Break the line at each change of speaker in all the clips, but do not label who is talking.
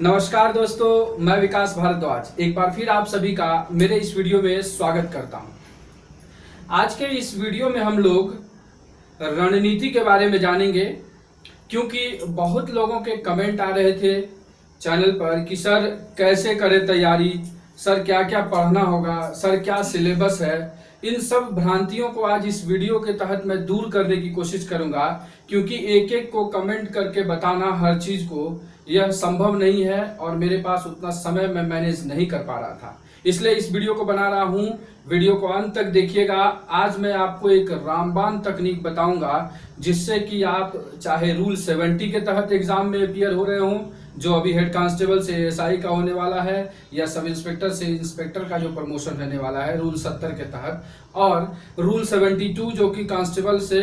नमस्कार दोस्तों, मैं विकास भारद्वाज एक बार फिर आप सभी का मेरे इस वीडियो में स्वागत करता हूं। आज के इस वीडियो में हम लोग रणनीति के बारे में जानेंगे, क्योंकि बहुत लोगों के कमेंट आ रहे थे चैनल पर कि सर कैसे करें तैयारी, सर क्या क्या पढ़ना होगा, सर क्या सिलेबस है। इन सब भ्रांतियों को आज इस वीडियो के तहत मैं दूर करने की कोशिश करूंगा, क्योंकि एक एक को कमेंट करके बताना हर चीज को यह संभव नहीं है और मेरे पास उतना समय मैं मैनेज नहीं कर पा रहा था। इसलिए इस वीडियो को बना रहा हूं। वीडियो को अंत तक देखिएगा। आज मैं आपको एक रामबाण तकनीक बताऊंगा जिससे कि आप चाहे रूल 70 के तहत एग्जाम में अपियर हो रहे हों, जो अभी हेड कांस्टेबल से एएसआई का होने वाला है, या सब इंस्पेक्टर से इंस्पेक्टर का जो प्रमोशन रहने वाला है रूल 70 के तहत, और रूल 72 जो कि कांस्टेबल से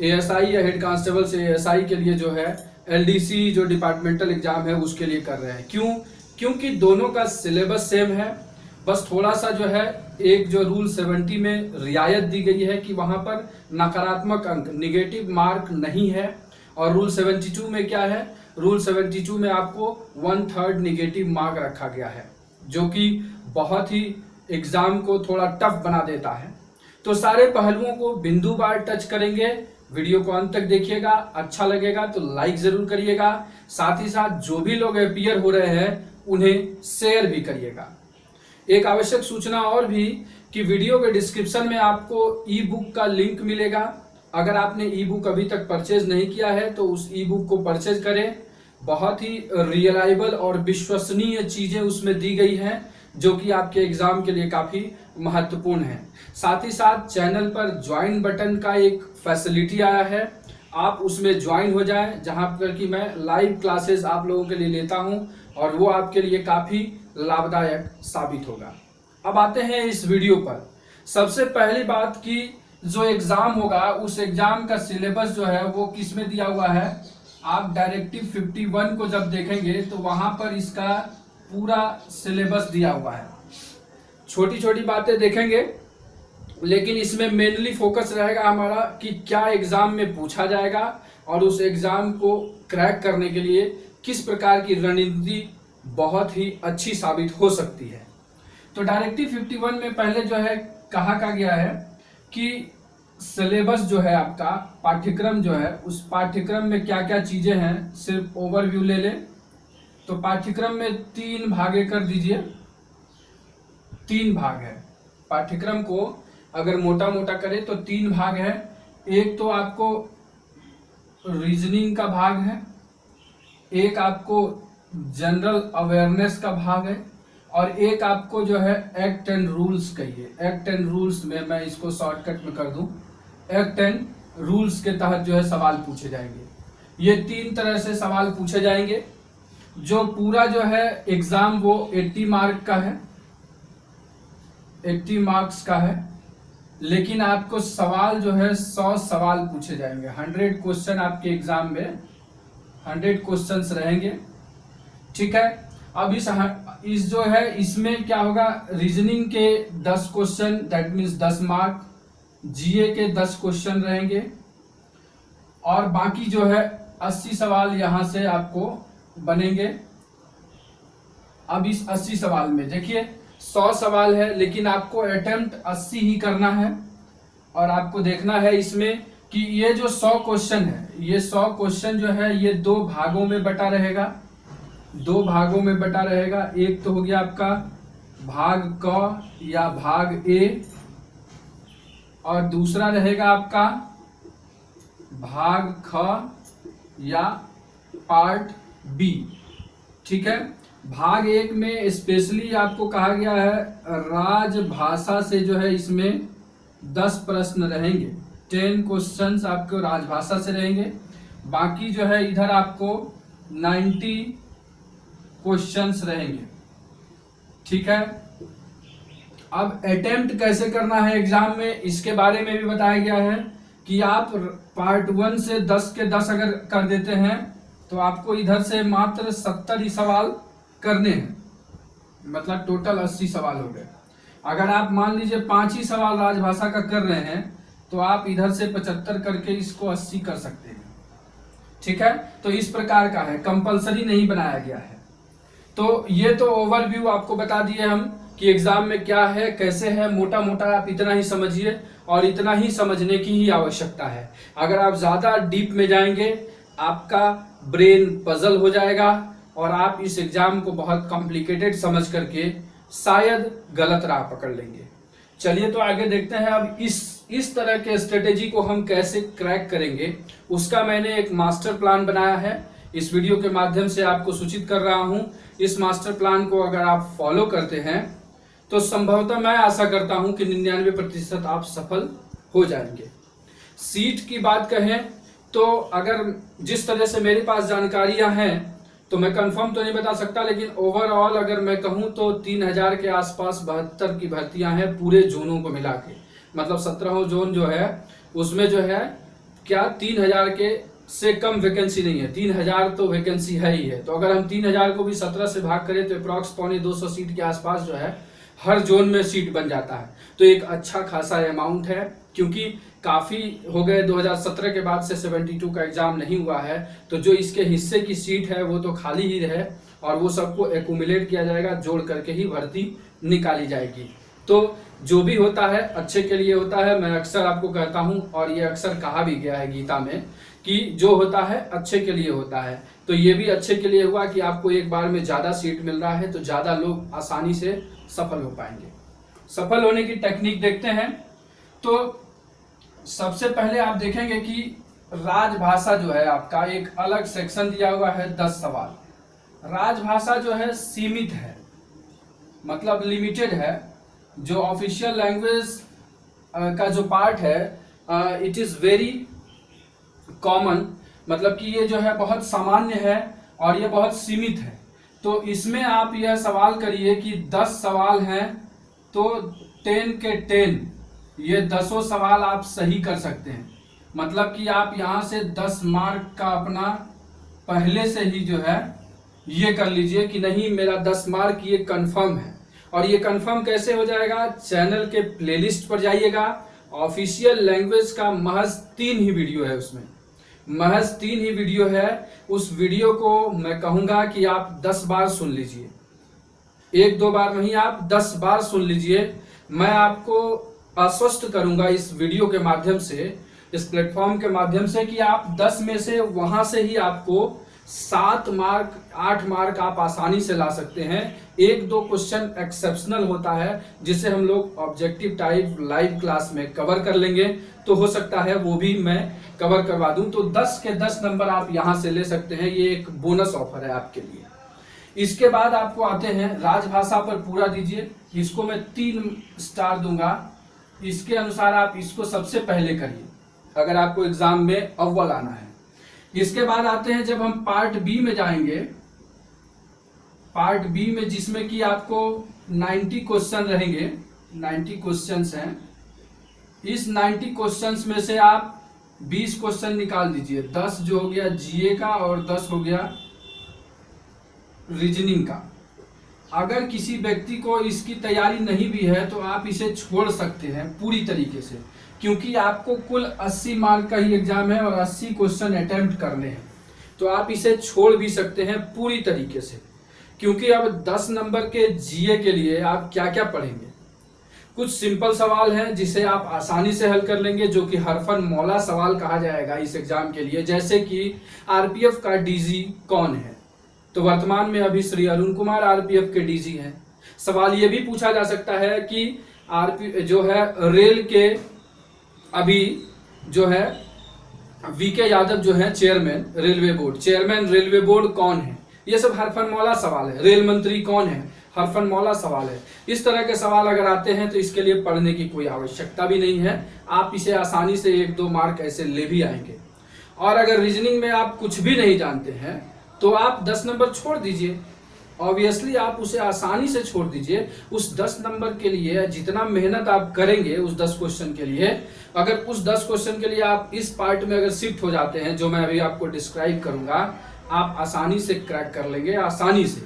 एएसआई या हेड कांस्टेबल से एएसआई के लिए जो है एलडीसी जो डिपार्टमेंटल एग्जाम है उसके लिए कर रहे हैं। क्योंकि दोनों का सिलेबस सेम है। बस थोड़ा सा जो है एक जो रूल 70 में रियायत दी गई है कि वहां पर नकारात्मक अंक निगेटिव मार्क नहीं है, और रूल 72 में क्या है, रूल 72 में आपको 1/3 निगेटिव मार्क रखा गया है, जो कि बहुत ही एग्जाम को थोड़ा टफ बना देता है। तो सारे पहलुओं को बिंदुवार टच करेंगे। वीडियो को अंत तक देखिएगा। अच्छा लगेगा तो लाइक जरूर करिएगा। साथ ही साथ जो भी लोग अपियर हो रहे हैं उन्हें शेयर भी करिएगा। एक आवश्यक सूचना और भी कि वीडियो के डिस्क्रिप्शन में आपको ई बुक का लिंक मिलेगा। अगर आपने ई बुक अभी तक परचेज नहीं किया है तो उस ई बुक को परचेज करें। बहुत ही रियलाइबल और विश्वसनीय चीजें उसमें दी गई हैं, जो कि आपके एग्जाम के लिए काफी महत्वपूर्ण है। साथ ही साथ चैनल पर ज्वाइन बटन का एक फैसिलिटी आया है, आप उसमें ज्वाइन हो जाएं, जहां पर कि मैं लाइव क्लासेस आप लोगों के लिए लेता हूं और वो आपके लिए काफी लाभदायक साबित होगा। अब आते हैं इस वीडियो पर। सबसे पहली बात कि जो एग्जाम होगा उस एग्जाम का सिलेबस जो है वो किस में दिया हुआ है। आप डायरेक्टिव 51 को जब देखेंगे तो वहां पर इसका पूरा सिलेबस दिया हुआ है। छोटी छोटी बातें देखेंगे, लेकिन इसमें मेनली फोकस रहेगा हमारा कि क्या एग्जाम में पूछा जाएगा और उस एग्जाम को क्रैक करने के लिए किस प्रकार की रणनीति बहुत ही अच्छी साबित हो सकती है। तो डायरेक्टिव 51 में पहले जो है कहा गया है कि सिलेबस जो है आपका पाठ्यक्रम जो है उस पाठ्यक्रम में क्या क्या चीजें हैं, सिर्फ ओवरव्यू ले ले तो पाठ्यक्रम में 3 भागे कर दीजिए। 3 भाग है पाठ्यक्रम को, अगर मोटा मोटा करें तो 3 भाग है। एक तो आपको रीजनिंग का भाग है, एक आपको जनरल अवेयरनेस का भाग है, और एक आपको जो है एक्ट एंड रूल्स कहिए। एक्ट एंड रूल्स में मैं इसको शॉर्टकट में कर दूं, एक्ट एंड रूल्स के तहत जो है सवाल पूछे जाएंगे। ये 3 तरह से सवाल पूछे जाएंगे। जो पूरा जो है एग्जाम वो 80 मार्क का है, 80 मार्क्स का है, लेकिन आपको सवाल जो है 100 सवाल पूछे जाएंगे। 100 क्वेश्चन आपके एग्जाम में 100 क्वेश्चंस रहेंगे, ठीक है। अब इस जो है इसमें क्या होगा, रीजनिंग के 10 क्वेश्चन, दैट मीन्स 10 मार्क, जीए के 10 क्वेश्चन रहेंगे, और बाकी जो है 80 सवाल यहां से आपको बनेंगे। अब इस 80 सवाल में देखिए 100 सवाल है, लेकिन आपको अटेम्प्ट 80 ही करना है, और आपको देखना है इसमें कि ये जो 100 क्वेश्चन है, ये 100 क्वेश्चन जो है ये 2 भागों में बटा रहेगा। 2 भागों में बटा रहेगा। एक तो हो गया आपका भाग क या भाग ए, और दूसरा रहेगा आपका भाग ख या पार्ट बी, ठीक है। भाग 1 में स्पेशली आपको कहा गया है राजभाषा से जो है इसमें 10 प्रश्न रहेंगे। 10 क्वेश्चंस आपको राजभाषा से रहेंगे। बाकी जो है इधर आपको 90 क्वेश्चंस रहेंगे, ठीक है। अब अटेम्प्ट कैसे करना है एग्जाम में, इसके बारे में भी बताया गया है कि आप पार्ट 1 से 10 के 10 अगर कर देते हैं तो आपको इधर से मात्र 70 ही सवाल करने हैं, मतलब टोटल 80 सवाल हो गए। अगर आप मान लीजिए 5 ही सवाल राजभाषा का कर रहे हैं तो आप इधर से 75 करके इसको 80 कर सकते हैं, ठीक है। तो इस प्रकार का है, कंपलसरी नहीं बनाया गया है। तो ये तो ओवरव्यू आपको बता दिए हम कि एग्जाम में क्या है कैसे है, मोटा मोटा आप इतना ही समझिए और इतना ही समझने की ही आवश्यकता है। अगर आप ज्यादा डीप में जाएंगे आपका ब्रेन पजल हो जाएगा और आप इस एग्जाम को बहुत कॉम्प्लिकेटेड समझ करके शायद गलत राह पकड़ लेंगे। चलिए तो आगे देखते हैं अब इस तरह के स्ट्रेटेजी को हम कैसे क्रैक करेंगे, उसका मैंने एक मास्टर प्लान बनाया है। इस वीडियो के माध्यम से आपको सूचित कर रहा हूं, इस मास्टर प्लान को अगर आप फॉलो करते हैं तो संभवतः मैं आशा करता हूं कि 99% आप सफल हो जाएंगे। सीट की बात कहें तो अगर जिस तरह से मेरे पास जानकारियां हैं तो मैं कंफर्म तो नहीं बता सकता, लेकिन ओवरऑल अगर मैं कहूं तो 3000 के आसपास 72 की भर्तियां हैं पूरे जोनों को मिला के। मतलब 17 जोन जो है उसमें जो है क्या 3000 के से कम वैकेंसी नहीं है, 3000 तो वैकेंसी है ही है। तो अगर हम 3000 को भी 17 से भाग करें तो अप्रॉक्स 250 सीट के आसपास जो है हर जोन में सीट बन जाता है। तो एक अच्छा खासा अमाउंट है, क्योंकि काफी हो गए 2017 के बाद से 72 का एग्जाम नहीं हुआ है, तो जो इसके हिस्से की सीट है वो तो खाली ही रहे और वो सबको एक्यूमुलेट किया जाएगा, जोड़ करके ही भर्ती निकाली जाएगी। तो जो भी होता है अच्छे के लिए होता है, मैं अक्सर आपको कहता हूं और ये अक्सर कहा भी गया है गीता में कि जो होता है अच्छे के लिए होता है। तो ये भी अच्छे के लिए हुआ कि आपको एक बार में ज्यादा सीट मिल रहा है, तो ज्यादा लोग आसानी से सफल हो पाएंगे। सफल होने की टेक्निक देखते हैं। तो सबसे पहले आप देखेंगे कि राजभाषा जो है आपका एक अलग सेक्शन दिया हुआ है 10 सवाल। राजभाषा जो है सीमित है, मतलब लिमिटेड है। जो ऑफिशियल लैंग्वेज का जो पार्ट है इट इज वेरी कॉमन, मतलब कि ये जो है बहुत सामान्य है और ये बहुत सीमित है। तो इसमें आप यह सवाल करिए कि 10 सवाल हैं तो 10 के 10 ये 10 सवाल आप सही कर सकते हैं। मतलब कि आप यहाँ से 10 मार्क का अपना पहले से ही जो है ये कर लीजिए कि नहीं मेरा 10 मार्क ये कंफर्म है। और ये कंफर्म कैसे हो जाएगा, चैनल के प्लेलिस्ट पर जाइएगा, ऑफिशियल लैंग्वेज का महज 3 ही वीडियो है, उसमें महज 3 ही वीडियो है। उस वीडियो को मैं कहूंगा कि आप 10 बार सुन लीजिए, 1-2 बार नहीं आप 10 बार सुन लीजिए। मैं आपको आश्वस्त करूंगा इस वीडियो के माध्यम से, इस प्लेटफॉर्म के माध्यम से कि आप 10 में से वहां से ही आपको 7 मार्क 8 मार्क आप आसानी से ला सकते हैं। 1-2 क्वेश्चन एक्सेप्शनल होता है जिसे हम लोग ऑब्जेक्टिव टाइप लाइव क्लास में कवर कर लेंगे, तो हो सकता है वो भी मैं कवर करवा दूं। तो 10 के 10 नंबर आप यहां से ले सकते हैं, ये एक बोनस ऑफर है आपके लिए। इसके बाद आपको आते हैं राजभाषा पर पूरा दीजिए, इसको मैं 3 स्टार दूंगा। इसके अनुसार आप इसको सबसे पहले करिए अगर आपको एग्जाम में अव्वल आना है। इसके बाद आते हैं जब हम पार्ट बी में जाएंगे, पार्ट बी में जिसमें कि आपको 90 क्वेश्चन रहेंगे, 90 क्वेश्चंस हैं। इस 90 क्वेश्चंस में से आप 20 क्वेश्चन निकाल दीजिए, 10 जो हो गया जीए का और 10 हो गया रीजनिंग का। अगर किसी व्यक्ति को इसकी तैयारी नहीं भी है तो आप इसे छोड़ सकते हैं पूरी तरीके से, क्योंकि आपको कुल 80 मार्क का ही एग्जाम है और 80 क्वेश्चन अटेम्प्ट करने हैं। तो आप इसे छोड़ भी सकते हैं पूरी तरीके से, क्योंकि अब 10 नंबर के जीए के लिए आप क्या क्या पढ़ेंगे। कुछ सिंपल सवाल हैं जिसे आप आसानी से हल कर लेंगे, जो कि हरफन मौला सवाल कहा जाएगा इस एग्जाम के लिए। जैसे कि आरपीएफ का डीजी कौन है, तो वर्तमान में अभी श्री अरुण कुमार आरपीएफ के डीजी हैं। सवाल ये भी पूछा जा सकता है कि आरपी जो है रेल के अभी जो है वीके यादव जो है chairman railway board, chairman railway board कौन है, ये सब हरफन मौला सवाल है। रेल मंत्री कौन है, हरफन मौला सवाल है। इस तरह के सवाल अगर आते हैं तो इसके लिए पढ़ने की कोई आवश्यकता भी नहीं है, आप इसे आसानी से 1-2 मार्क ऐसे ले भी आएंगे। और अगर रीजनिंग में आप कुछ भी नहीं जानते हैं तो आप 10 नंबर छोड़ दीजिए, ऑब्वियसली आप उसे आसानी से छोड़ दीजिए। उस 10 नंबर के लिए जितना मेहनत आप करेंगे उस 10 क्वेश्चन के लिए, अगर उस 10 क्वेश्चन के लिए आप इस पार्ट में अगर शिफ्ट हो जाते हैं जो मैं अभी आपको डिस्क्राइब करूंगा, आप आसानी से क्रैक कर लेंगे, आसानी से।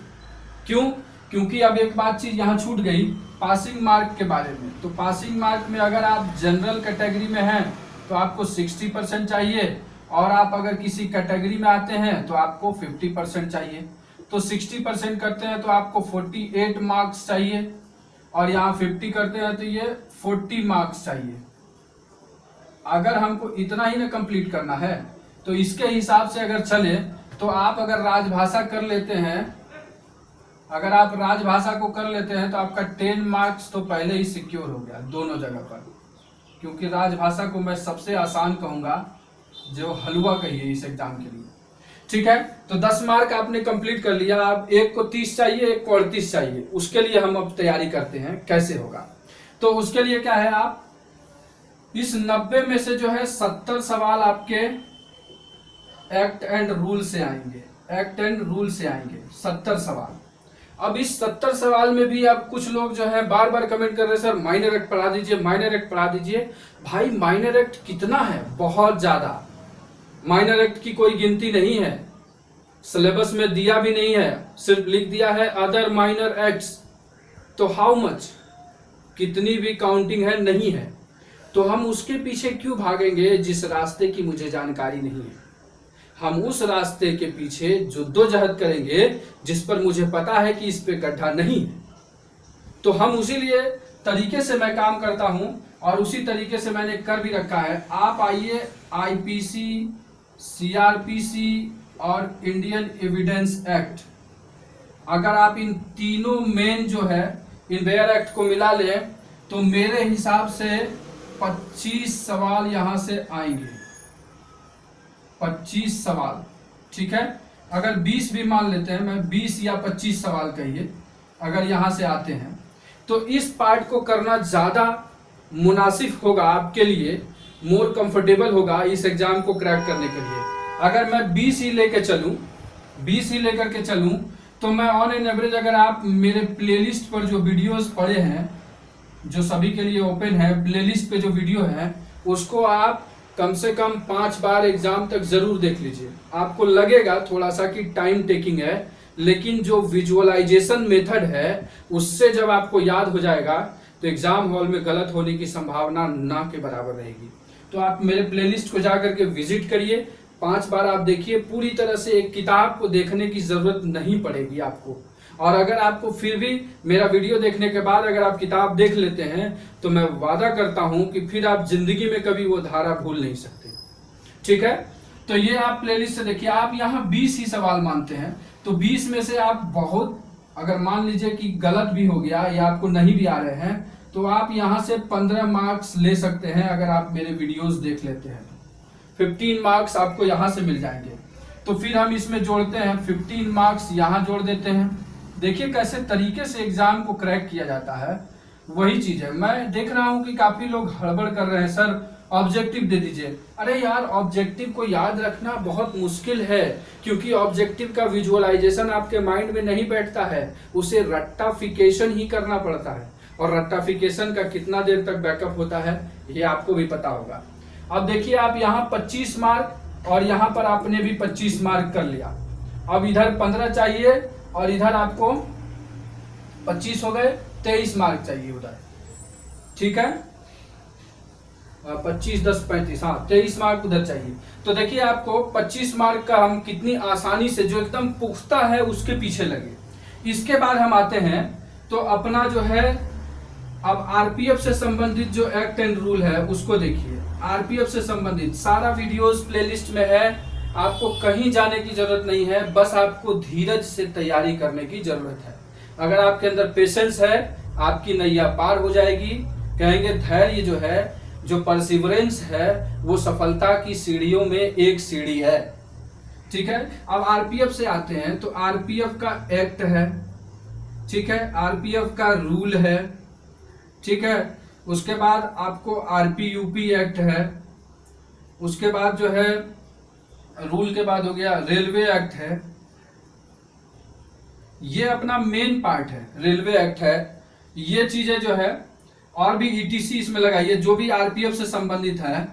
क्यों? क्योंकि अब एक बात चीज यहाँ छूट गई पासिंग मार्क के बारे में। तो पासिंग मार्क में अगर आप जनरल कैटेगरी में हैं तो आपको 60% चाहिए, और आप अगर किसी कैटेगरी में आते हैं तो आपको 50% चाहिए। तो 60% करते हैं तो आपको 48 मार्क्स चाहिए, और यहाँ 50 करते हैं तो ये 40 मार्क्स चाहिए। अगर हमको इतना ही ना कंप्लीट करना है तो इसके हिसाब से अगर चले तो आप अगर राजभाषा कर लेते हैं, अगर आप राजभाषा को कर लेते हैं तो आपका 10 मार्क्स तो पहले ही सिक्योर हो गया दोनों जगह पर, क्योंकि राजभाषा को मैं सबसे आसान कहूंगा, जो हलवा कहिए इस एग्जाम के लिए। ठीक है, तो 10 मार्क आपने कंप्लीट कर लिया। आप एक को 30 चाहिए, एक को 38 चाहिए। उसके लिए हम अब तैयारी करते हैं कैसे होगा। तो उसके लिए क्या है, आप इस 90 में से जो है 70 सवाल आपके एक्ट एंड रूल से आएंगे, एक्ट एंड रूल से आएंगे 70 सवाल। अब इस 70 सवाल में भी अब कुछ लोग जो है बार बार कमेंट कर रहे हैं, सर माइनर एक्ट पढ़ा दीजिए, माइनर एक्ट पढ़ा दीजिए। भाई माइनर एक्ट कितना है, बहुत ज्यादा। माइनर एक्ट की कोई गिनती नहीं है, सिलेबस में दिया भी नहीं है, सिर्फ लिख दिया है अदर माइनर एक्ट्स। तो हाउ मच, कितनी भी काउंटिंग है, नहीं है। तो हम उसके पीछे क्यों भागेंगे जिस रास्ते की मुझे जानकारी नहीं है। हम उस रास्ते के पीछे जद्दोजहद करेंगे जिस पर मुझे पता है कि इस पे गड्ढा नहीं है। तो हम उसी लिए तरीके से मैं काम करता हूं, और उसी तरीके से मैंने कर भी रखा है। आप आइए, आईपीसी, सीआरपीसी और इंडियन एविडेंस एक्ट, अगर आप इन तीनों मेन जो है इन वेयर एक्ट को मिला लें तो मेरे हिसाब से 25 सवाल यहां से आएंगे, 25 सवाल। ठीक है, अगर 20 भी मान लेते हैं, मैं 20 या 25 सवाल कहिए अगर यहां से आते हैं, तो इस पार्ट को करना ज्यादा मुनासिब होगा आपके लिए, मोर कंफर्टेबल होगा इस एग्जाम को क्रैक करने के लिए। अगर मैं 20 ही लेकर चलूं, 20 ही लेकर के चलूं, तो मैं ऑन एन एवरेज, अगर आप मेरे प्लेलिस्ट पर जो वीडियोस पड़े हैं, जो सभी के लिए ओपन है, प्लेलिस्ट पे जो वीडियो है उसको आप कम से कम 5 बार एग्जाम तक जरूर देख लीजिए। आपको लगेगा थोड़ा सा कि टाइम टेकिंग है, लेकिन जो विजुअलाइजेशन मेथड है उससे जब आपको याद हो जाएगा तो एग्जाम हॉल में गलत होने की संभावना ना के बराबर रहेगी। तो आप मेरे प्लेलिस्ट को जाकर के विजिट करिए, 5 बार आप देखिए, पूरी तरह से एक किताब को देखने की जरूरत नहीं पड़ेगी आपको। और अगर आपको फिर भी मेरा वीडियो देखने के बाद अगर आप किताब देख लेते हैं तो मैं वादा करता हूं कि फिर आप जिंदगी में कभी वो धारा भूल नहीं सकते। ठीक है, तो ये आप प्लेलिस्ट से देखिए। आप यहाँ 20 ही सवाल मानते हैं, तो 20 में से आप बहुत, अगर मान लीजिए कि गलत भी हो गया या आपको नहीं भी आ रहे हैं, तो आप यहाँ से 15 मार्क्स ले सकते हैं अगर आप मेरे वीडियोस देख लेते हैं। 15 मार्क्स आपको यहाँ से मिल जाएंगे। तो फिर हम इसमें जोड़ते हैं 15 मार्क्स, यहाँ जोड़ देते हैं। देखिए कैसे तरीके से एग्जाम को क्रैक किया जाता है, वही चीज है। मैं देख रहा हूं कि काफी लोग हड़बड़ कर रहे हैं, सर ऑब्जेक्टिव दे दीजिए। अरे यार, ऑब्जेक्टिव को याद रखना बहुत मुश्किल है, क्योंकि ऑब्जेक्टिव का विजुअलाइजेशन आपके माइंड में नहीं बैठता है, उसे रट्टाफिकेशन ही करना पड़ता है। और रट्टाफिकेशन का कितना देर तक बैकअप होता है ये आपको भी पता होगा। अब देखिए, आप यहाँ 25 मार्क और यहाँ पर आपने भी 25 मार्क कर लिया। अब इधर 15 चाहिए और इधर आपको 25 हो गए, 23 मार्क चाहिए उधर। ठीक है, 25 10 35, हाँ 23 मार्क उधर चाहिए। तो देखिए आपको 25 मार्क का हम कितनी आसानी से, जो एकदम पुख्ता है उसके पीछे लगे। इसके बाद हम आते हैं तो अपना जो है, अब आरपीएफ से संबंधित जो एक्ट एंड रूल है उसको देखिए। आरपीएफ से संबंधित सारा वीडियोस प्लेलिस्ट में है, आपको कहीं जाने की जरूरत नहीं है, बस आपको धीरज से तैयारी करने की जरूरत है। अगर आपके अंदर पेशेंस है, आपकी नैया पार हो जाएगी। कहेंगे धैर्य जो है, जो परसिवरेंस है, वो सफलता की सीढ़ियों में एक सीढ़ी है। ठीक है, अब आरपीएफ से आते हैं तो आरपीएफ का एक्ट है, ठीक है, आरपीएफ का रूल है, ठीक है। उसके बाद आपको आरपीयूपी एक्ट है, उसके बाद जो है रूल के बाद हो गया रेलवे एक्ट है। ये अपना मेन पार्ट है, रेलवे एक्ट है। ये चीजें जो है और भी ईटीसी इसमें लगाइए, जो भी आरपीएफ से संबंधित है।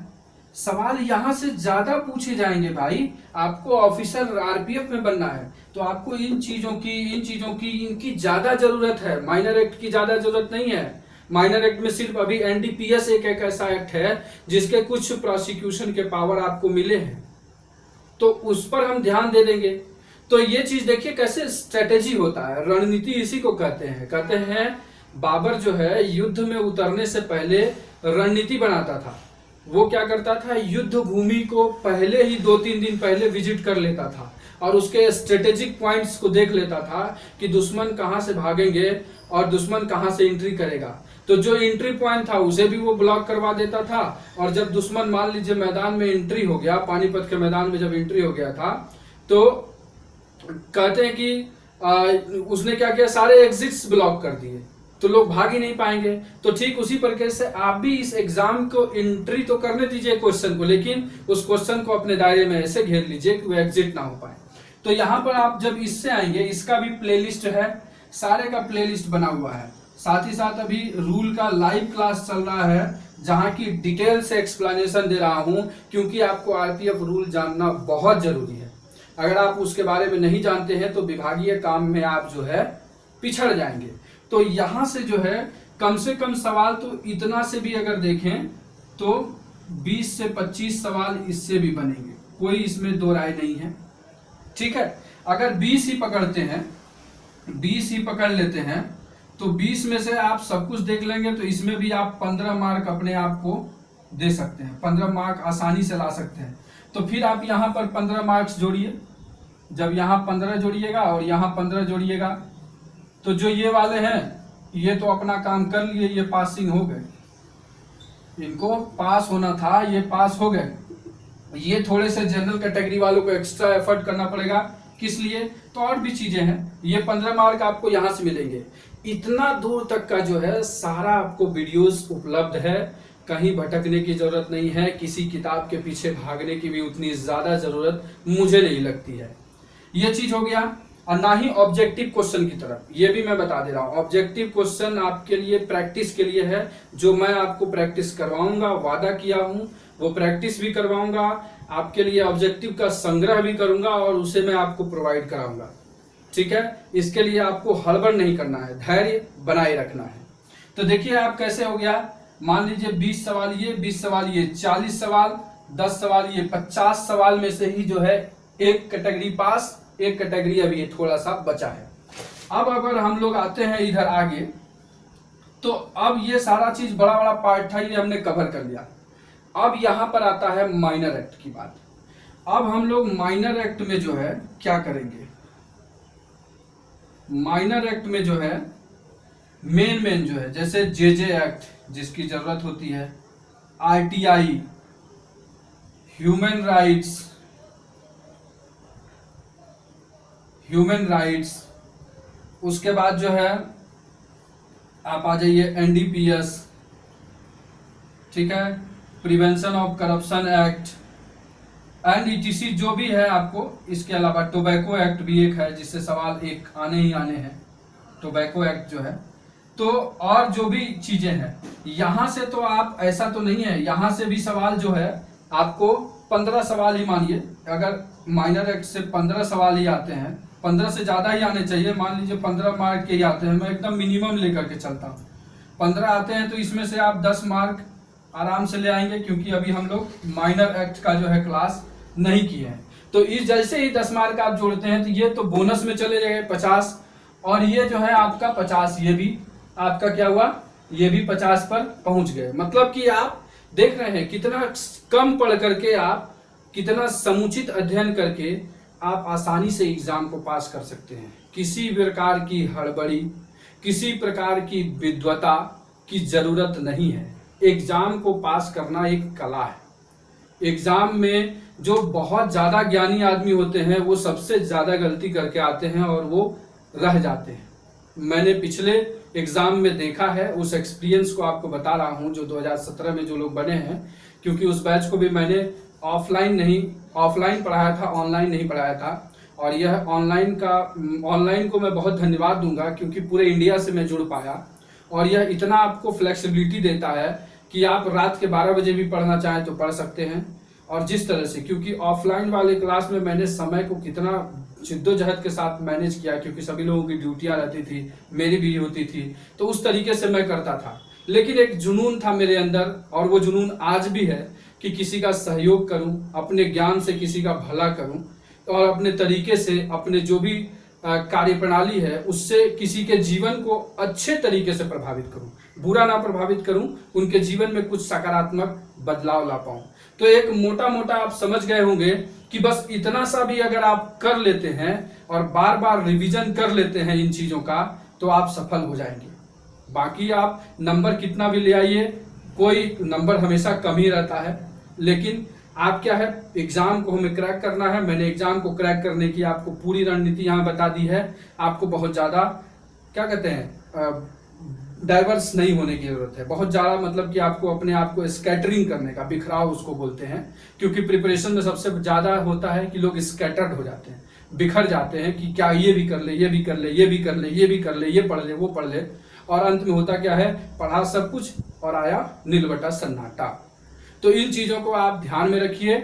सवाल यहां से ज्यादा पूछे जाएंगे भाई, आपको ऑफिसर आरपीएफ में बनना है तो आपको इन चीजों की इनकी ज्यादा जरूरत है, माइनर एक्ट की ज्यादा जरूरत नहीं है। माइनर एक्ट में सिर्फ अभी एनडीपीएस एक ऐसा एक्ट है जिसके कुछ प्रोसिक्यूशन के पावर आपको मिले हैं, तो उस पर हम ध्यान दे देंगे। तो ये चीज देखिए कैसे स्ट्रेटेजी होता है, रणनीति इसी को कहते हैं बाबर जो है युद्ध में उतरने से पहले रणनीति बनाता था। वो क्या करता था, युद्ध भूमि को पहले ही 2-3 दिन पहले विजिट कर लेता था और उसके स्ट्रेटेजिक पॉइंट्स को देख लेता था कि दुश्मन कहां से भागेंगे और दुश्मन कहां से एंट्री करेगा। तो जो एंट्री पॉइंट था उसे भी वो ब्लॉक करवा देता था, और जब दुश्मन मान लीजिए मैदान में एंट्री हो गया, पानीपत के मैदान में जब एंट्री हो गया था, तो कहते हैं कि उसने क्या किया, सारे एग्जिट्स ब्लॉक कर दिए, तो लोग भाग ही नहीं पाएंगे। तो ठीक उसी प्रकार से आप भी इस एग्जाम को एंट्री तो करने दीजिए क्वेश्चन को, लेकिन उस क्वेश्चन को अपने दायरे में ऐसे घेर लीजिए कि वो एग्जिट ना हो पाए। तो यहाँ पर आप जब इससे आएंगे, इसका भी प्लेलिस्ट है, सारे का प्लेलिस्ट बना हुआ है। साथ ही साथ अभी रूल का लाइव क्लास चल रहा है, जहां की डिटेल से एक्सप्लेनेशन दे रहा हूं, क्योंकि आपको आरपीएफ रूल जानना बहुत जरूरी है। अगर आप उसके बारे में नहीं जानते हैं तो विभागीय काम में आप जो है पिछड़ जाएंगे। तो यहां से जो है कम से कम सवाल तो इतना से भी अगर देखें तो 20 से 25 सवाल इससे भी बनेंगे, कोई इसमें दो राय नहीं है। ठीक है, अगर 20 ही पकड़ते हैं, 20 ही पकड़ लेते हैं, तो 20 में से आप सब कुछ देख लेंगे तो इसमें भी आप 15 मार्क अपने आप को दे सकते हैं, 15 मार्क आसानी से ला सकते हैं। तो फिर आप यहाँ पर 15 मार्क्स जोड़िए, जब यहाँ 15 जोड़िएगा और यहाँ 15 जोड़िएगा, तो जो ये वाले हैं ये तो अपना काम कर लिए, ये पासिंग हो गए, इनको पास होना था, ये पास हो गए। ये थोड़े से जनरल कैटेगरी वालों को एक्स्ट्रा एफर्ट करना पड़ेगा, किस लिए, तो और भी चीजें हैं। ये 15 मार्क आपको यहां से मिलेंगे। इतना दूर तक का जो है सारा आपको वीडियोस उपलब्ध है, कहीं भटकने की जरूरत नहीं है, किसी किताब के पीछे भागने की भी उतनी ज्यादा जरूरत मुझे नहीं लगती है। ये चीज हो गया। और ना ही ऑब्जेक्टिव क्वेश्चन की तरफ, ये भी मैं बता दे रहा हूं, ऑब्जेक्टिव क्वेश्चन आपके लिए प्रैक्टिस के लिए है, जो मैं आपको प्रैक्टिस करवाऊंगा, वादा किया हूं, वो प्रैक्टिस भी करवाऊंगा, आपके लिए ऑब्जेक्टिव का संग्रह भी करूंगा और उसे मैं आपको प्रोवाइड कराऊंगा। ठीक है, इसके लिए आपको हड़बड़ नहीं करना है, धैर्य बनाए रखना है। तो देखिए आप कैसे हो गया, मान लीजिए 20 सवाल ये, 20 सवाल ये, 40 सवाल, 10 सवाल ये, 50 सवाल में से ही जो है एक कैटेगरी पास, एक कैटेगरी अभी ये थोड़ा सा बचा है। अब अगर हम लोग आते हैं इधर आगे, तो अब ये सारा चीज बड़ा बड़ा पार्ट था, ये हमने कवर कर लिया। अब यहां पर आता है माइनर एक्ट की बात। अब हम लोग माइनर एक्ट में जो है क्या करेंगे, माइनर एक्ट में जो है मेन जो है, जैसे जेजे एक्ट जिसकी जरूरत होती है, आरटीआई, ह्यूमन राइट्स, उसके बाद जो है आप आ जाइए एनडीपीएस, ठीक है, prevention of corruption act and etc जो भी है आपको। इसके अलावा टोबैको एक्ट भी एक है, जिससे सवाल एक आने ही आने हैं, टोबैको एक्ट जो है। तो और जो भी चीजें हैं यहां से, तो आप ऐसा तो नहीं है, यहां से भी सवाल जो है आपको 15 सवाल ही मानिए, अगर माइनर एक्ट से 15 सवाल ही आते हैं, 15 से ज्यादा ही आने चाहिए, मान लीजिए 15 मार्क के ही आते हैं, मैं एकदम मिनिमम लेकर के चलता हूँ। 15 आते हैं तो इसमें से आप 10 मार्क आराम से ले आएंगे, क्योंकि अभी हम लोग माइनर एक्ट का जो है क्लास नहीं किए हैं। तो इस जैसे ही 10 मार्क आप जोड़ते हैं तो ये तो बोनस में चले जाएंगे 50, और ये जो है आपका 50, ये भी आपका क्या हुआ, ये भी 50 पर पहुंच गए। मतलब कि आप देख रहे हैं कितना कम पढ़ करके आप, कितना समुचित अध्ययन करके आप आसानी से एग्जाम को पास कर सकते हैं। किसी प्रकार की हड़बड़ी, किसी प्रकार की विद्वता की जरूरत नहीं है। एग्जाम को पास करना एक कला है। एग्जाम में जो बहुत ज्यादा ज्ञानी आदमी होते हैं वो सबसे ज्यादा गलती करके आते हैं और वो रह जाते हैं। मैंने पिछले एग्जाम में देखा है, उस एक्सपीरियंस को आपको बता रहा हूं, जो 2017 में जो लोग बने हैं, क्योंकि उस बैच को भी मैंने ऑफलाइन पढ़ाया था, ऑनलाइन नहीं पढ़ाया था। और यह ऑनलाइन को मैं बहुत धन्यवाद दूंगा, क्योंकि पूरे इंडिया से मैं जुड़ पाया, और यह इतना आपको फ्लेक्सिबिलिटी देता है कि आप रात के 12 बजे भी पढ़ना चाहें तो पढ़ सकते हैं। और जिस तरह से, क्योंकि ऑफलाइन वाले क्लास में मैंने समय को कितना जिद्दोजहद के साथ मैनेज किया, क्योंकि सभी लोगों की ड्यूटियां रहती थी, मेरी भी होती थी, तो उस तरीके से मैं करता था। लेकिन एक जुनून था मेरे अंदर, और वो जुनून आज भी है कि किसी का सहयोग करूं, अपने ज्ञान से किसी का भला करूं। और अपने तरीके से, अपने जो भी कार्यप्रणाली है उससे किसी के जीवन को अच्छे तरीके से प्रभावित करूं, बुरा ना प्रभावित करूं, उनके जीवन में कुछ सकारात्मक बदलाव ला पाऊं। तो एक मोटा मोटा आप समझ गए होंगे कि बस इतना सा भी अगर आप कर लेते हैं और बार बार रिवीजन कर लेते हैं इन चीजों का, तो आप सफल हो जाएंगे। बाकी आप नंबर कितना भी ले आइए, कोई नंबर हमेशा कम ही रहता है, लेकिन आप क्या है, एग्जाम को हमें क्रैक करना है। मैंने एग्जाम को क्रैक करने की आपको पूरी रणनीति यहाँ बता दी है। आपको बहुत ज्यादा क्या कहते हैं, डाइवर्स नहीं होने की जरूरत है। बहुत ज्यादा मतलब कि आपको अपने आप को स्कैटरिंग करने का, बिखराव उसको बोलते हैं, क्योंकि प्रिपरेशन में सबसे ज्यादा होता है कि लोग स्कैटर्ड हो जाते हैं, बिखर जाते हैं कि क्या ये भी कर ले, ये भी कर ले, ये भी कर ले, ये भी कर ले, ये पढ़ ले, वो पढ़ ले, और अंत में होता क्या है, पढ़ा सब कुछ और आया नीलबटा सन्नाटा। तो इन चीजों को आप ध्यान में रखिए।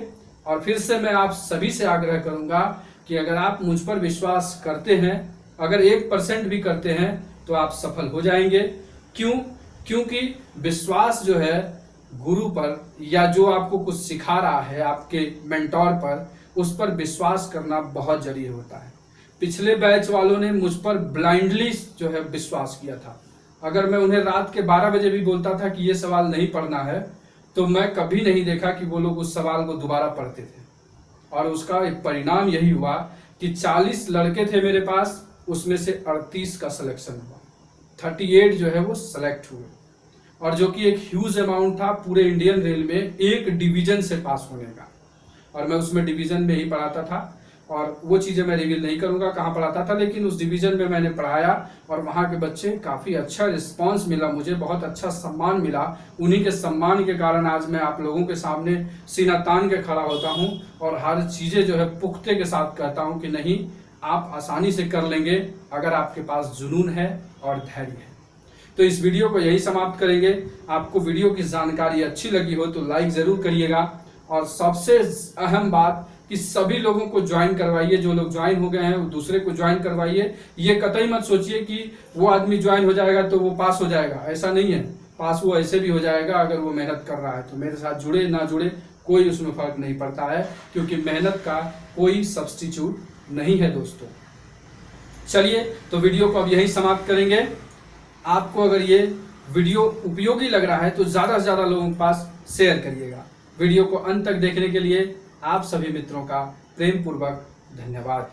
और फिर से मैं आप सभी से आग्रह करूंगा कि अगर आप मुझ पर विश्वास करते हैं, अगर 1% भी करते हैं, तो आप सफल हो जाएंगे। क्यों? क्योंकि विश्वास जो है गुरु पर, या जो आपको कुछ सिखा रहा है, आपके मेंटोर पर, उस पर विश्वास करना बहुत जरूरी होता है। पिछले बैच वालों ने मुझ पर ब्लाइंडली जो है विश्वास किया था। अगर मैं उन्हें रात के 12 बजे भी बोलता था कि ये सवाल नहीं पढ़ना है, तो मैं कभी नहीं देखा कि वो लोग उस सवाल को दोबारा पढ़ते थे। और उसका एक परिणाम यही हुआ कि 40 लड़के थे मेरे पास, उसमें से 38 का सिलेक्शन हुआ, 38 जो है वो सेलेक्ट हुए, और जो कि एक ह्यूज अमाउंट था पूरे इंडियन रेल में एक डिवीजन से पास होने का। और मैं उसमें डिवीजन में ही पढ़ाता था, और वो चीजें मैं रिवील नहीं करूंगा कहाँ पढ़ाता था, लेकिन उस डिवीजन में मैंने पढ़ाया और वहाँ के बच्चे, काफी अच्छा रिस्पांस मिला मुझे, बहुत अच्छा सम्मान मिला। उन्हीं के सम्मान के कारण आज मैं आप लोगों के सामने सीना तान के खड़ा होता हूँ और हर चीजें जो है पुख्ते के साथ कहता हूँ कि नहीं, आप आसानी से कर लेंगे अगर आपके पास जुनून है और धैर्य है। तो इस वीडियो को यही समाप्त करेंगे। आपको वीडियो की जानकारी अच्छी लगी हो तो लाइक जरूर करिएगा, और सबसे अहम बात कि सभी लोगों को ज्वाइन करवाइए। जो लोग ज्वाइन हो गए हैं वो दूसरे को ज्वाइन करवाइए। ये कतई मत सोचिए कि वो आदमी ज्वाइन हो जाएगा तो वो पास हो जाएगा, ऐसा नहीं है। पास वो ऐसे भी हो जाएगा अगर वो मेहनत कर रहा है। तो मेरे साथ जुड़े ना जुड़े कोई उसमें फर्क नहीं पड़ता है, क्योंकि मेहनत का कोई सब्स्टिट्यूट नहीं है दोस्तों। चलिए, तो वीडियो को अब यही समाप्त करेंगे। आपको अगर ये वीडियो उपयोगी लग रहा है तो ज्यादा से ज्यादा लोगों के पास शेयर करिएगा। वीडियो को अंत तक देखने के लिए आप सभी मित्रों का प्रेम पूर्वक धन्यवाद।